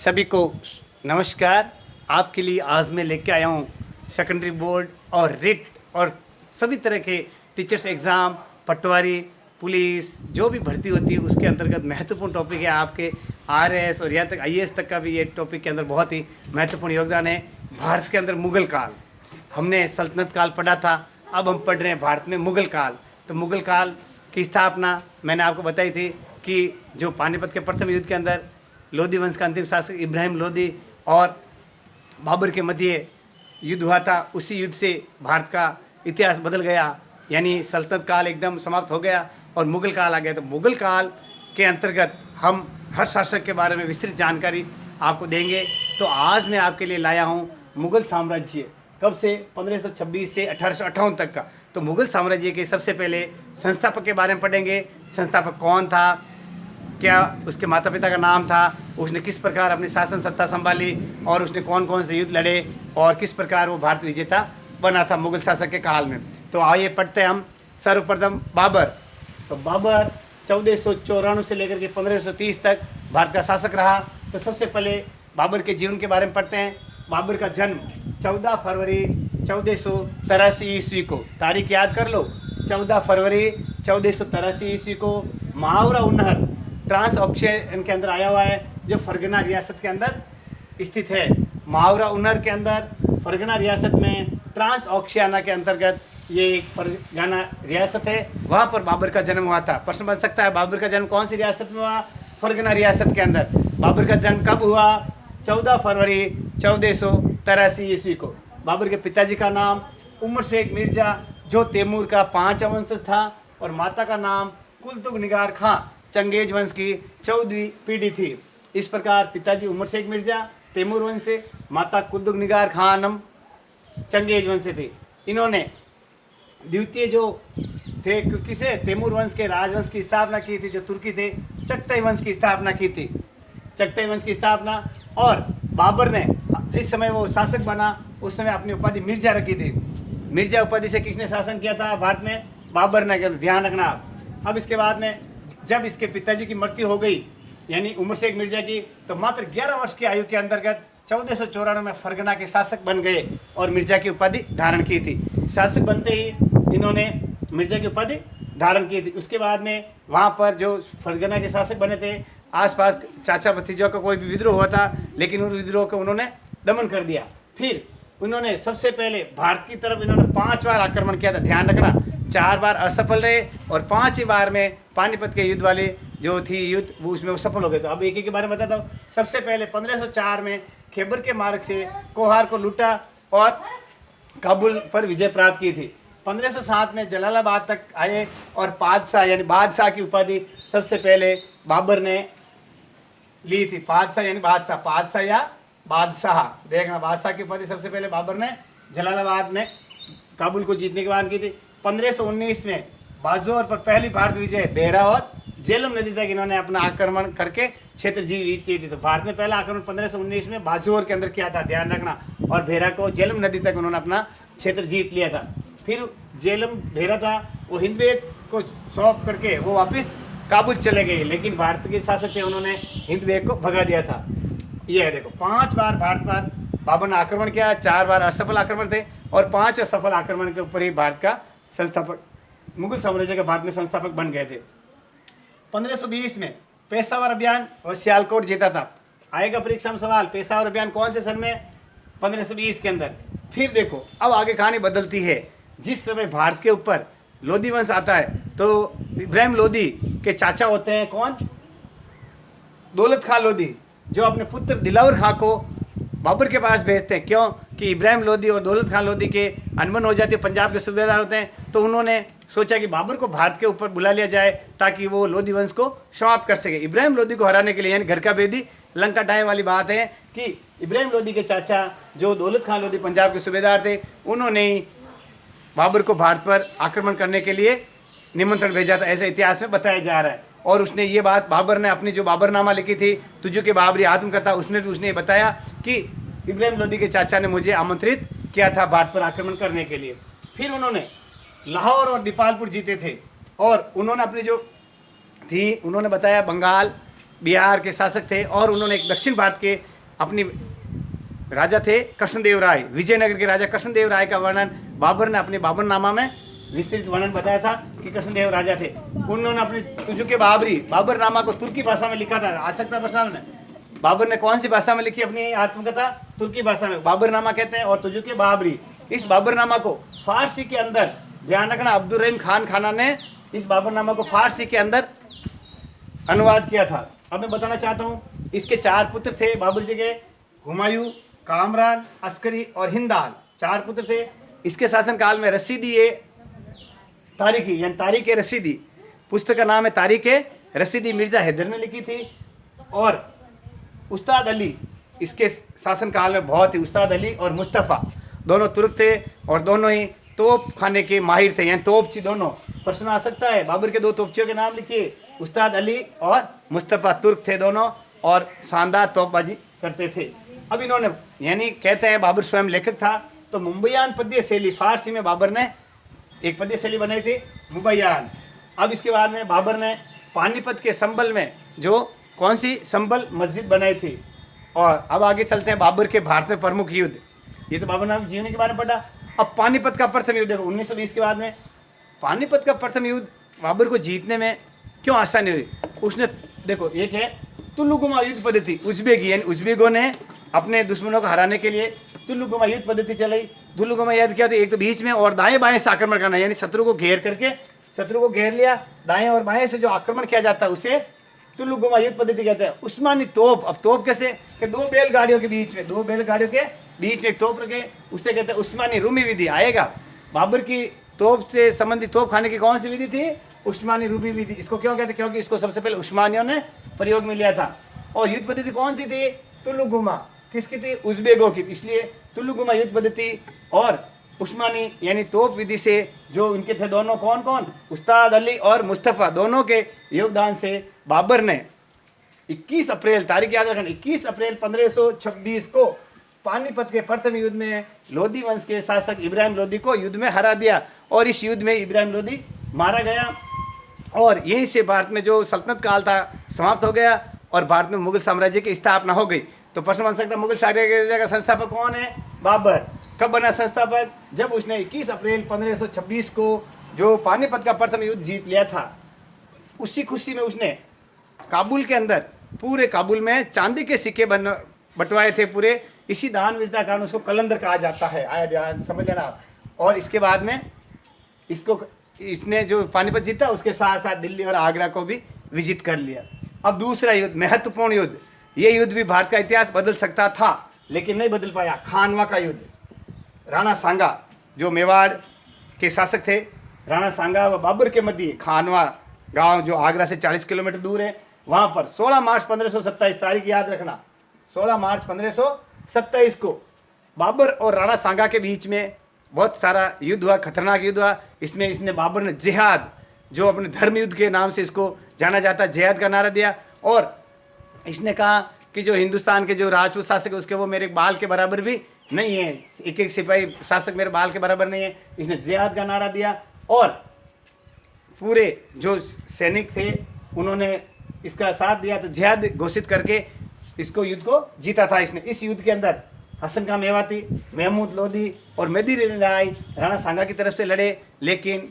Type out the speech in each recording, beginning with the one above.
सभी को नमस्कार। आपके लिए आज मैं लेके आया हूँ सेकेंडरी बोर्ड और रिट और सभी तरह के टीचर्स एग्ज़ाम, पटवारी, पुलिस जो भी भर्ती होती है उसके अंतर्गत महत्वपूर्ण टॉपिक है। आपके आरएस और यहाँ तक आईएएस तक का भी ये टॉपिक के अंदर बहुत ही महत्वपूर्ण योगदान है। भारत के अंदर मुग़ल काल, हमने सल्तनत काल पढ़ा था, अब हम पढ़ रहे हैं भारत में मुग़ल काल। तो मुग़ल काल की स्थापना मैंने आपको बताई थी कि जो पानीपत के प्रथम युद्ध के अंदर लोधी वंश का अंतिम शासक इब्राहिम लोधी और बाबर के मध्य युद्ध हुआ था, उसी युद्ध से भारत का इतिहास बदल गया, यानी सल्तनत काल एकदम समाप्त हो गया और मुग़ल काल आ गया। तो मुग़ल काल के अंतर्गत हम हर शासक के बारे में विस्तृत जानकारी आपको देंगे। तो आज मैं आपके लिए लाया हूँ मुग़ल साम्राज्य, कब से 1526 से 1858 तक का। तो मुग़ल साम्राज्य के सबसे पहले संस्थापक के बारे में पढ़ेंगे। संस्थापक कौन था, क्या उसके माता पिता का नाम था, उसने किस प्रकार अपनी शासन सत्ता संभाली और उसने कौन कौन से युद्ध लड़े और किस प्रकार वो भारत विजेता बना था मुग़ल शासक के काल में। तो आइए पढ़ते हैं हम। सर्वप्रथम बाबर। तो बाबर 1494 से लेकर के 1530 तक भारत का शासक रहा। तो सबसे पहले बाबर के जीवन के बारे में पढ़ते हैं। बाबर का जन्म 14 फरवरी 1483 ईस्वी को, तारीख याद कर लो, 14 फरवरी 1483 ईस्वी को मुहावरा उन्नहर ट्रांस ऑक्शियन के अंदर आया हुआ है, जो फरगना रियासत के अंदर स्थित है। मुहावरा उन्नहर के अंदर फरगना रियासत में ट्रांस ऑक्शियाना के अंतर्गत ये एक फरगना रियासत है, वहाँ पर बाबर का जन्म हुआ था। प्रश्न बन सकता है बाबर का जन्म कौन सी रियासत में हुआ? फरगना रियासत के अंदर। बाबर का जन्म कब हुआ? 14 फरवरी 1483 ईस्वी को। बाबर के पिताजी का नाम उमर शेख मिर्जा, जो तैमूर का 5वां वंशज था, और माता का नाम कुलतुग निगार खां, चंगेज वंश की 14वीं पीढ़ी थी। इस प्रकार पिताजी उमर शेख मिर्जा तैमूर वंश से, माता कुलतुग निगार खानम चंगेज वंश से थी। इन्होंने द्वितीय जो थे किसे, तैमूर वंश के राजवंश की स्थापना की थी, जो तुर्की थे, चगताई वंश की स्थापना की थी, चगताई वंश की स्थापना। और बाबर ने जिस समय वो शासक बना उस समय अपनी उपाधि मिर्जा रखी थी। मिर्जा उपाधि से किसने शासन किया था भारत में? बाबर ने किया, ध्यान रखना आप। अब इसके बाद में जब इसके पिताजी की मृत्यु हो गई, यानी उमर शेख मिर्जा की, तो मात्र 11 वर्ष की आयु के अंतर्गत 1494 में फरगना के शासक बन गए और मिर्जा की उपाधि धारण की थी। शासक बनते ही इन्होंने मिर्जा की उपाधि धारण की थी। उसके बाद में वहाँ पर जो फरगना के शासक बने थे, आसपास चाचा भतीजों का कोई भी विद्रोह हुआ था, लेकिन उन विद्रोह को उन्होंने दमन कर दिया। फिर उन्होंने सबसे पहले भारत की तरफ इन्होंने 5 बार आक्रमण किया था, ध्यान रखना। 4 बार असफल रहे और 5वीं बार में पानीपत के युद्ध वाले जो थी युद्ध, वो उसमें वो सफल हो गए। तो अब एक एक के बारे में बताता हूँ। सबसे पहले 1504 में खैबर के मार्ग से कोहार को लूटा और काबुल पर विजय प्राप्त की थी। 1507 में जलालाबाद तक आए और पादशाह यानी बादशाह की उपाधि सबसे पहले बाबर ने ली थी। पादशाह यानी बादशाह, पादशाह या बादशाह, देखना, बादशाह की उपाधि सबसे पहले बाबर ने जलालाबाद में काबुल को जीतने के बाद की थी। 1519 में बाजौर पर पहली भारत विजय बेहरा और झेलम नदी तक इन्होंने अपना आक्रमण करके क्षेत्र जीत की थी। तो भारत ने पहला आक्रमण 1519 में बाजौर के अंदर किया था, ध्यान रखना, और भेरा को झेलम नदी तक उन्होंने अपना क्षेत्र जीत लिया था। फिर झेलम भेरा था वो हिंदवेद को सौंप करके वो वापस काबुल चले गए, लेकिन भारत के शासक थे, उन्होंने हिंदवेद को भगा दिया था। ये है, देखो, 5 बार भारत पर बाबर ने आक्रमण किया, 4 बार असफल आक्रमण थे और 5 सफल आक्रमण के ऊपर ही भारत का संस्थापक, मुगल साम्राज्य के भारत में संस्थापक बन गए थे। 1520 में पेशावर अभियान और सियालकोट जीता था। आएगा परीक्षा में सवाल, पेशावर अभियान कौन से सन में? 1520 के अंदर। फिर देखो अब आगे कहानी बदलती है। जिस समय भारत के ऊपर लोधी वंश आता है, तो इब्राहिम लोधी के चाचा होते हैं कौन? दौलत खां लोधी, जो अपने पुत्र दिलावर खां को बाबर के पास भेजते हैं। क्यों? कि इब्राहिम लोधी और दौलत खां लोधी के अनबन हो जाती है, पंजाब के सूबेदार होते हैं। तो उन्होंने सोचा कि बाबर को भारत के ऊपर बुला लिया जाए ताकि वो लोधी वंश को समाप्त कर सके। इब्राहिम लोधी को हराने के लिए, यानी घर का बेदी लंका ढाए वाली बात है कि इब्राहिम लोधी के चाचा जो दौलत खां लोधी पंजाब के सूबेदार थे, उन्होंने ही बाबर को भारत पर आक्रमण करने के लिए निमंत्रण भेजा था, ऐसा इतिहास में बताया जा रहा है। और उसने ये बात, बाबर ने अपनी जो बाबरनामा लिखी थी तुझो के बाबरी आत्मकथा, उसमें भी उसने बताया कि इब्राहिम लोधी के चाचा ने मुझे आमंत्रित किया था भारत पर आक्रमण करने के लिए। फिर उन्होंने लाहौर और दीपालपुर जीते थे और उन्होंने अपनी जो थी, उन्होंने बताया बंगाल, बिहार के शासक थे और उन्होंने एक दक्षिण भारत के अपनी राजा थे कृष्णदेव राय, विजयनगर के राजा कृष्णदेव राय का वर्णन बाबर ने अपने बाबरनामा में विस्तृत वर्णन बताया था कि कृष्णदेव राजा थे। उन्होंने अपनी तुजुके बाबरी बाबरनामा को तुर्की भाषा में लिखा था। आ सकता प्रश्न में बाबर ने कौन सी भाषा में लिखी अपनी आत्मकथा? तुर्की भाषा में बाबरनामा कहते हैं। और तुजुके बाबरी, इस बाबरनामा को फारसी के अंदर, ध्यान रखना, अब्दुल रहीम खान खाना ने इस बाबरनामा को फारसी के अंदर अनुवाद किया था। अब मैं बताना चाहता हूँ, इसके 4 पुत्र थे बाबर जी के, हुमायूं, कामरान, अस्करी और हिंदाल, 4 पुत्र थे। इसके शासनकाल में रसीदी तारीखी यानी तारीख रसीदी पुस्तक का नाम है तारीख रसीदी, मिर्जा हैदर ने लिखी थी। और उस्ताद अली इसके शासनकाल में बहुत ही, उस्ताद अली और मुस्तफ़ा दोनों तुर्क थे और दोनों ही तोप खाने के माहिर थे, यानी तोपची दोनों। प्रश्न आ सकता है, बाबर के 2 तोपचियों के नाम लिखिए, उस्ताद अली और मुस्तफ़ा, तुर्क थे दोनों और शानदार तोपबाजी करते थे। अब इन्होंने, यानी कहते हैं बाबर स्वयं लेखक था, तो मुंबईयान पद्य शैली, फारसी में बाबर ने एक पद्य शैली बनाई थी, मुंबईयान। अब इसके बाद में बाबर ने पानीपत के संबल में जो कौन सी संबल मस्जिद बनाई थी। और अब आगे चलते हैं बाबर के भारत में प्रमुख युद्ध। ये तो बाबर नाम जीवनी के बारे में पढ़ा। अब पानीपत का प्रथम युद्ध देखो 1920 के बाद में। पानीपत का प्रथम युद्ध बाबर को जीतने में क्यों आसानी हुई? उसने देखो, एक है तुल्लुगुमा युद्ध पद्धति, उज्बेकी यानी उज्बेकों ने अपने दुश्मनों को हराने के लिए तुल्लुगुमा युद्ध पद्धति चलाई। तुल्लुगुमा युद्ध क्या होती है? एक तो बीच में और दाएं बाएं से आक्रमण करना, यानी शत्रु को घेर करके, शत्रु को घेर लिया, दाएं और बाएं से जो आक्रमण किया जाता है उसे तुल्लुगुमा युद्ध पद्धति कहते हैं। उस्मानी तोप, अब तोप कैसे कि 2 बैलगाड़ियों के बीच में, 2 बैलगाड़ियों के बीच में एक तोप रखे, उससे कहते हैं उस्मानी रूमी विधि। आएगा बाबर की तोप से संबंधित तोप खाने की कौन सी विधि थी? उस्मानी रूमी विधि। इसको क्यों कहते हैं? क्योंकि इसको सबसे पहले उस्मानियों ने प्रयोग में लिया था। और युद्ध पद्धति कौन सी थी? तुल्लुगुमा। किसकी थी? उज्बेकों की। इसलिए तुल्लुगुमा युद्ध पद्धति और उस्मानी यानी तोप विधि से जो इनके थे दोनों, कौन कौन? उस्ताद अली और मुस्तफ़ा, दोनों के योगदान से बाबर ने 21 अप्रैल, तारीख याद रखना, 21 अप्रैल 1526 को पानीपत के प्रथम युद्ध में लोधी वंश के शासक इब्राहिम लोधी को युद्ध में हरा दिया। और इस युद्ध में इब्राहिम लोधी मारा गया और यहीं से भारत में जो सल्तनत काल था समाप्त हो गया और भारत में मुगल साम्राज्य की स्थापना हो गई। तो प्रश्न बन सकता है, मुगल साम्राज्य का संस्थापक कौन है? बाबर। कब बना संस्थापक? जब उसने 21 अप्रैल 1526 को जो पानीपत का प्रथम युद्ध जीत लिया था। उसी खुशी में उसने काबुल के अंदर, पूरे काबुल में चांदी के सिक्के बंटवाए थे पूरे। इसी दानवीरता के कारण उसको कलंदर कहा जाता है। आया ध्यान, समझ लेना आप। और इसके बाद में इसने जो पानीपत जीता उसके साथ साथ दिल्ली और आगरा को भी विजित कर लिया। अब दूसरा युद्ध, महत्वपूर्ण युद्ध, ये युद्ध भी भारत का इतिहास बदल सकता था लेकिन नहीं बदल पाया। खानवा का युद्ध। राणा सांगा जो मेवाड़ के शासक थे, राणा सांगा व बाबर के मध्य खानवा गांव जो आगरा से 40 किलोमीटर दूर है, वहां पर 16 मार्च 1527, तारीख याद रखना, 16 मार्च 1527 को बाबर और राणा सांगा के बीच में बहुत सारा युद्ध हुआ, खतरनाक युद्ध हुआ। इसने बाबर ने जिहाद, जो अपने धर्म युद्ध के नाम से इसको जाना जाता है, जिहाद का नारा दिया। और इसने कहा कि जो हिंदुस्तान के जो राजपूत शासक है उसके वो मेरे बाल के बराबर भी नहीं है, एक एक सिपाही शासक मेरे बाल के बराबर नहीं है। इसने जिहाद का नारा दिया और पूरे जो सैनिक थे उन्होंने इसका साथ दिया, तो जिहाद घोषित करके इसको युद्ध को जीता था इसने। इस युद्ध के अंदर हसन का मेवाती, महमूद लोधी और मेदिनी राय राणा सांगा की तरफ से लड़े, लेकिन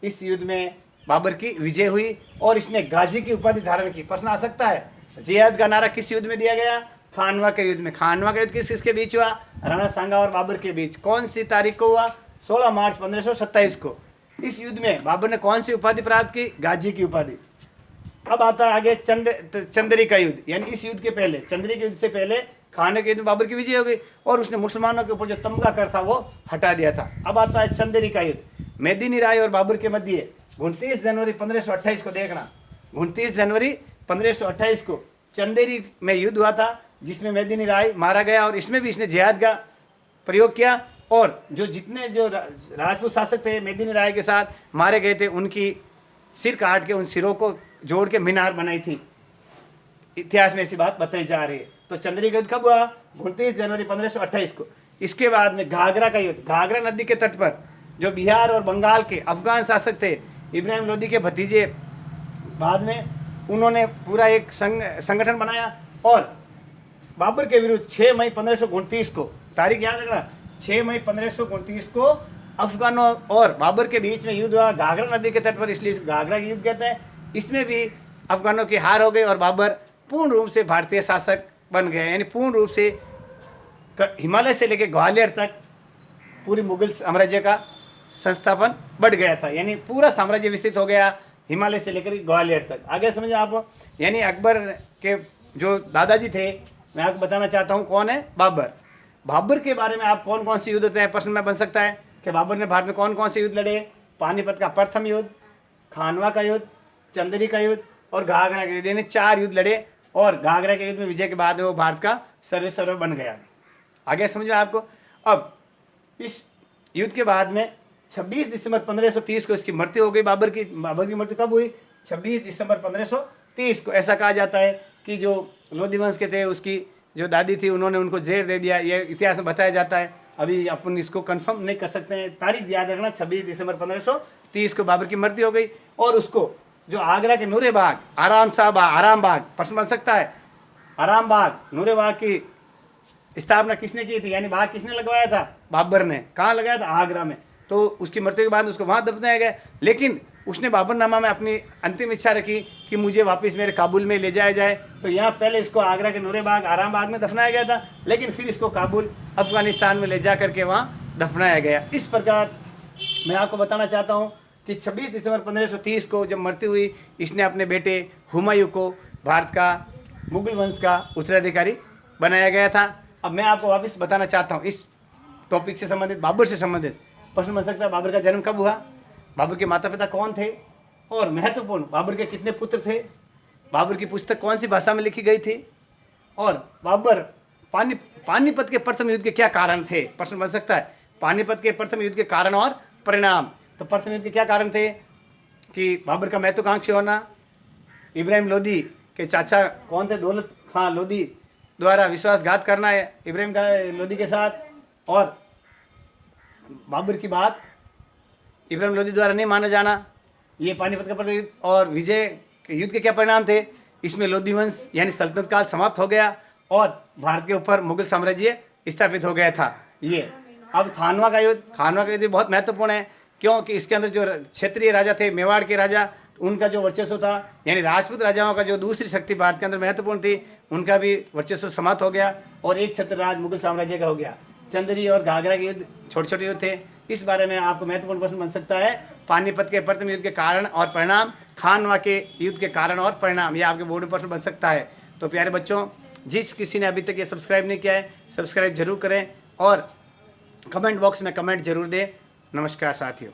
इस युद्ध में बाबर की विजय हुई और इसने गाजी की उपाधि धारण की। प्रश्न आ सकता है, जिहाद का नारा किस युद्ध में दिया गया? खानवा के युद्ध में। खानवा का युद्ध किसके बीच हुआ? राणा सांगा और बाबर के बीच। कौन सी तारीख को हुआ? 16 मार्च 1527 को। इस युद्ध में बाबर ने कौन सी उपाधि प्राप्त की? गाजी की उपाधि। अब आता है आगे चंदेरी का युद्ध, यानी इस युद्ध के पहले, चंदेरी के युद्ध से पहले खानवा के युद्ध में बाबर की विजय हो गई और उसने मुसलमानों के ऊपर जो तमगा कर था वो हटा दिया था। अब आता है चंदेरी का युद्ध, मेदिनी राय और बाबर के मध्य 29 जनवरी 1528 को। देखना, 29 जनवरी 1528 को चंदेरी में युद्ध हुआ था जिसमें मेदिनी राय मारा गया और इसमें भी इसने जिहाद का प्रयोग किया। और जो जितने जो राजपूत शासक थे मेदिनी राय के साथ मारे गए थे, उनकी सिर काट के उन सिरों को जोड़ के मीनार बनाई थी। इतिहास में ऐसी बात बताई जा रही है। तो चंदेरी का युद्ध कब हुआ? 29 जनवरी 1528 को। इसके बाद में घाघरा का युद्ध, घाघरा नदी के तट पर जो बिहार और बंगाल के अफगान शासक थे, इब्राहिम लोधी के भतीजे, बाद में उन्होंने पूरा एक संगठन बनाया और बाबर के विरुद्ध 6 मई 1529 को, तारीख याद रखना, 6 मई 1529 को अफगानों और बाबर के बीच में युद्ध हुआ घाघरा नदी के तट पर, इसलिए घाघरा युद्ध कहते हैं। इसमें भी अफगानों की हार हो गई और बाबर पूर्ण रूप से भारतीय शासक बन गए, यानी पूर्ण रूप से हिमालय से लेकर ग्वालियर तक पूरी मुगल साम्राज्य का संस्थापन बढ़ गया था, यानी पूरा साम्राज्य विस्तृत हो गया हिमालय से लेकर ग्वालियर तक। आगे समझो आप, यानी अकबर के जो दादाजी थे, मैं आपको बताना चाहता हूँ कौन है, बाबर। बाबर के बारे में आप कौन कौन से युद्ध होते हैं प्रश्न में बन सकता है कि बाबर ने भारत में कौन कौन से युद्ध लड़े। पानीपत का प्रथम युद्ध, खानवा का युद्ध, चंदेरी का युद्ध और घाघरा का युद्ध, यानी 4 युद्ध लड़े और घाघरा के युद्ध में विजय के बाद वो भारत का सर्वेसर्वा बन गया। आगे समझो आपको। अब इस युद्ध के बाद में 26 दिसंबर 1530 को इसकी मृत्यु हो गई। बाबर की मृत्यु कब हुई? 26 दिसंबर 1530 को। ऐसा कहा जाता है कि जो लोधी वंश के थे उसकी जो दादी थी उन्होंने उनको जहर दे दिया, ये इतिहास में बताया जाता है। अभी अपन इसको कंफर्म नहीं कर सकते हैं, तारीख याद रखना 26 दिसंबर 1530 को बाबर की मृत्यु हो गई। और उसको जो आगरा के नूरे बाग, आराम बाग प्रश्न बन सकता है, आराम बाग, नूरे बाग की स्थापना किसने की थी, यानी बाग किसने लगवाया था? बाबर ने। कहाँ लगाया था? आगरा में। तो उसकी मृत्यु के बाद उसको वहाँ दफनाया गया, लेकिन उसने बाबरनामा में अपनी अंतिम इच्छा रखी कि मुझे वापस मेरे काबुल में ले जाया जाए। तो यहाँ पहले इसको आगरा के नूरे बाग, आराम बाग में दफनाया गया था, लेकिन फिर इसको काबुल अफगानिस्तान में ले जा करके वहाँ दफनाया गया। इस प्रकार मैं आपको बताना चाहता हूँ कि 26 दिसंबर 1530 को जब मृत्यु हुई, इसने अपने बेटे हुमायूं को भारत का मुगल वंश का उत्तराधिकारी बनाया गया था। अब मैं आपको वापस बताना चाहता हूँ इस टॉपिक से संबंधित, बाबर से संबंधित प्रश्न बन सकता है, बाबर का जन्म कब हुआ, बाबर के माता पिता कौन थे, और महत्वपूर्ण बाबर के कितने पुत्र थे, बाबर की पुस्तक कौन सी भाषा में लिखी गई थी, और बाबर पानीपत के प्रथम युद्ध के क्या कारण थे। प्रश्न बन सकता है पानीपत के प्रथम युद्ध के कारण और परिणाम। तो प्रथम युद्ध के क्या कारण थे कि बाबर का महत्वाकांक्षी होना, इब्राहिम लोदी के चाचा कौन थे, दौलत खां लोदी द्वारा विश्वासघात करना है इब्राहिम लोदी के साथ, और बाबर की बात इब्राहिम लोदी द्वारा नहीं माना जाना, ये पानीपत का प्रथम युद्ध। और विजय के युद्ध के क्या परिणाम थे? इसमें लोधी वंश यानी सल्तनत काल समाप्त हो गया और भारत के ऊपर मुगल साम्राज्य स्थापित हो गया था। ये अब खानवा का युद्ध बहुत महत्वपूर्ण है, क्योंकि इसके अंदर जो क्षेत्रीय राजा थे, मेवाड़ के राजा, उनका जो वर्चस्व था, यानी राजपूत राजाओं का जो दूसरी शक्ति भारत के अंदर महत्वपूर्ण थी, उनका भी वर्चस्व समाप्त हो गया और एक छत्र राज मुगल साम्राज्य का हो गया। चंदेरी और घाघरा के युद्ध छोटे छोटे युद्ध थे। इस बारे में आपको महत्वपूर्ण प्रश्न बन सकता है, पानीपत के प्रथम युद्ध के कारण और परिणाम, खानवा के युद्ध के कारण और परिणाम, ये आपके बोर्ड में प्रश्न बन सकता है। तो प्यारे बच्चों, जिस किसी ने अभी तक ये सब्सक्राइब नहीं किया है, सब्सक्राइब जरूर करें और कमेंट बॉक्स में कमेंट जरूर दें। नमस्कार साथियों।